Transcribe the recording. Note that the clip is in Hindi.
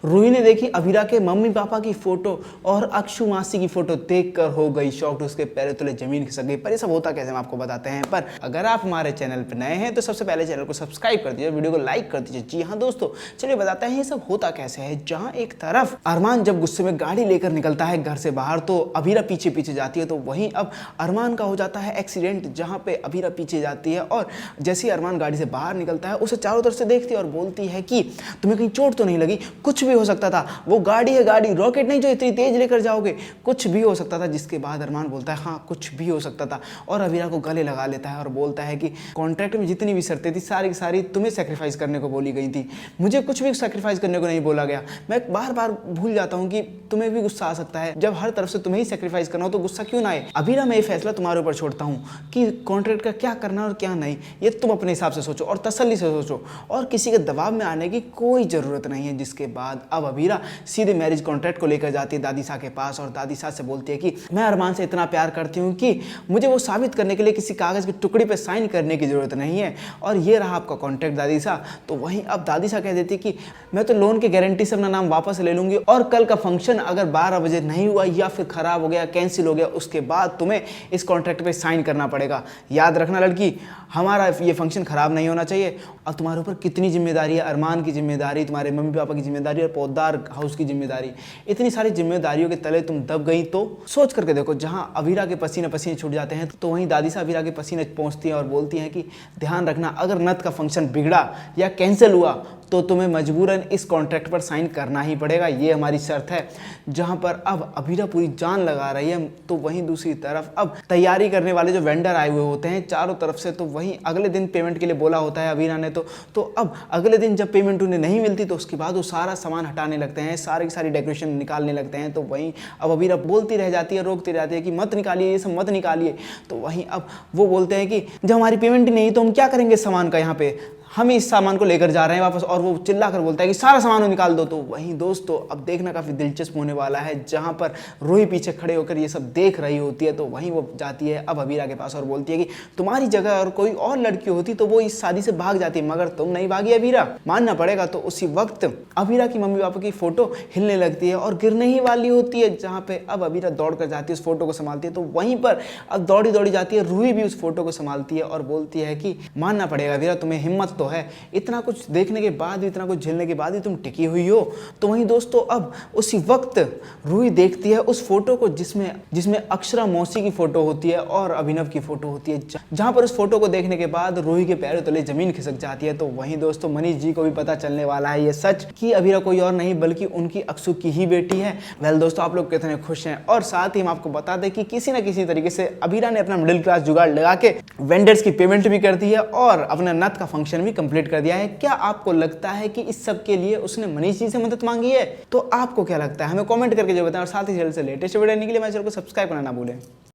रूही ने देखी अभीरा के मम्मी पापा की फोटो और अक्षु मासी की फोटो देखकर हो गई शॉक्ड। उसके पैरों तले जमीन खिसक गई। पर ये सब होता कैसे हम आपको बताते हैं। पर अगर आप हमारे चैनल पर नए हैं तो सबसे पहले चैनल को सब्सक्राइब कर दीजिए, वीडियो को लाइक कर दीजिए। जी हाँ दोस्तों, चलिए बताते हैं ये सब होता कैसे है। जहाँ एक तरफ अरमान जब गुस्से में गाड़ी लेकर निकलता है घर से बाहर तो अभीरा पीछे पीछे जाती है। तो वहीं अब अरमान का हो जाता है एक्सीडेंट, जहाँ पे अभीरा पीछे जाती है और जैसे ही अरमान गाड़ी से बाहर निकलता है उसे चारों तरफ से देखती है और बोलती है कि तुम्हें कहीं चोट तो नहीं लगी? कुछ भी हो सकता था, वो गाड़ी है, गाड़ी रॉकेट नहीं जो इतनी तेज लेकर जाओगे, कुछ भी हो सकता था। जिसके बाद अरमान बोलता है हाँ कुछ भी हो सकता था और अभीरा को गले लगा लेता है और बोलता है कि कॉन्ट्रैक्ट में जितनी भी शर्तें थी सारी की सारी तुम्हें सेक्रीफाइस करने को बोली गई थी, मुझे कुछ भी सेक्रीफाइस करने को नहीं बोला गया। मैं बार बार भूल जाता हूँ कि तुम्हें भी गुस्सा आ सकता है, जब हर तरफ से तुम्हें ही सेक्रीफाइस करना हो तो गुस्सा क्यों ना आए। अभीरा मैं ये फैसला तुम्हारे ऊपर छोड़ता हूँ कि कॉन्ट्रैक्ट का क्या करना और क्या नहीं, ये तुम अपने हिसाब से सोचो और तसल्ली से सोचो और किसी के दबाव में आने की कोई ज़रूरत नहीं है। जिसके बाद अब अभीरा सीधे मैरिज कॉन्ट्रैक्ट को लेकर जाती है दादी साहब के पास और दादी साहब से बोलती है कि मैं अरमान से इतना प्यार करती हूँ कि मुझे वो साबित करने के लिए किसी कागज़ की टुकड़ी पे साइन करने की ज़रूरत नहीं है और ये रहा आपका कॉन्ट्रैक्ट दादी साहब। तो वहीं अब दादी साहब कह देती कि मैं तो लोन की गारंटी से अपना नाम वापस ले लूँगी और कल का फंक्शन अगर 12 बजे नहीं हुआ या फिर ख़राब हो गया, कैंसिल हो गया, उसके बाद तुम्हें इस कॉन्ट्रैक्ट पे साइन करना पड़ेगा। याद रखना लड़की, हमारा ये फंक्शन ख़राब नहीं होना चाहिए। और तुम्हारे ऊपर कितनी जिम्मेदारी है, अरमान की जिम्मेदारी, तुम्हारे मम्मी पापा की जिम्मेदारी और पौधार हाउस की जिम्मेदारी, इतनी सारी जिम्मेदारियों के तले तुम दब गई। तो सोच करके देखो, जहाँ अभीरा के पसीने पसीने छूट जाते हैं तो वहीं दादी साहब अभीरा के पसीने पहुँचती हैं और बोलती हैं कि ध्यान रखना अगर नथ का फंक्शन बिगड़ा या कैंसिल हुआ तो तुम्हें मजबूरन इस कॉन्ट्रैक्ट पर साइन करना ही पड़ेगा, ये हमारी शर्त है। जहां पर अब अभीरा पूरी जान लगा रही है तो वहीं दूसरी तरफ अब तैयारी करने वाले जो वेंडर आए हुए होते हैं चारों तरफ से, तो वहीं अगले दिन पेमेंट के लिए बोला होता है अभीरा ने। तो अब अगले दिन जब पेमेंट उन्हें नहीं मिलती तो उसके बाद वो सारा सामान हटाने लगते हैं, सारी की सारी डेकोरेशन निकालने लगते हैं। तो वहीं अब अभीरा बोलती रह जाती है, रोकती रहती है कि मत निकालिए, ये सब मत निकालिए। तो वहीं अब वो बोलते हैं कि जब हमारी पेमेंट ही नहीं तो हम क्या करेंगे सामान का, यहाँ पे हम इस सामान को लेकर जा रहे हैं वापस। और वो चिल्ला कर बोलता है कि सारा सामान निकाल दो। तो वहीं दोस्तों अब देखना काफ़ी दिलचस्प होने वाला है, जहां पर रूही पीछे खड़े होकर ये सब देख रही होती है। तो वहीं वो जाती है अब अभीरा के पास और बोलती है कि तुम्हारी जगह और कोई और लड़की होती तो वो इस शादी से भाग जाती, मगर तुम नहीं भागी अभीरा, मानना पड़ेगा। तो उसी वक्त अभीरा की मम्मी पापा की फोटो हिलने लगती है और गिरने ही वाली होती है, जहाँ पे अब अभीरा दौड़ कर जाती है, उस फोटो को संभालती है। तो वहीं पर अब दौड़ी दौड़ी जाती है रूही भी उस फोटो को संभालती है और बोलती है कि मानना पड़ेगा अभीरा, तुम्हें हिम्मत है, इतना कुछ देखने के बाद भी, इतना कुछ झेलने के बाद भी तुम टिकी हुई हो। तो वहीं दोस्तों अब उसी वक्त रूही देखती है उस फोटो को जिसमें अक्षरा मौसी की फोटो होती है और अभिनव की फोटो होती है, जहां पर उस फोटो को देखने के बाद रूही के पैरों तले जमीन खिसक जाती है। तो वहीं दोस्तों मनीष जी को भी पता चलने वाला है ये सच कि अभीरा कोई और नहीं बल्कि उनकी अक्षु की ही बेटी है। वेल दोस्तों, आप लोग कितने खुश हैं। और साथ ही हम आपको बता दें कि किसी न किसी तरीके से अभीरा ने अपना मिडिल क्लास जुगाड़ लगा के वेंडर्स की पेमेंट भी कर दी है और अपना नथ का फंक्शन भी कंप्लीट कर दिया है। क्या आपको लगता है कि इस सब के लिए उसने मनीष जी से मदद मांगी है? तो आपको क्या लगता है हमें कमेंट करके जो बताएं और साथ ही चैनल से लेटेस्ट वीडियो देखने के लिए मेरे चैनल को सब्सक्राइब करना ना भूलें।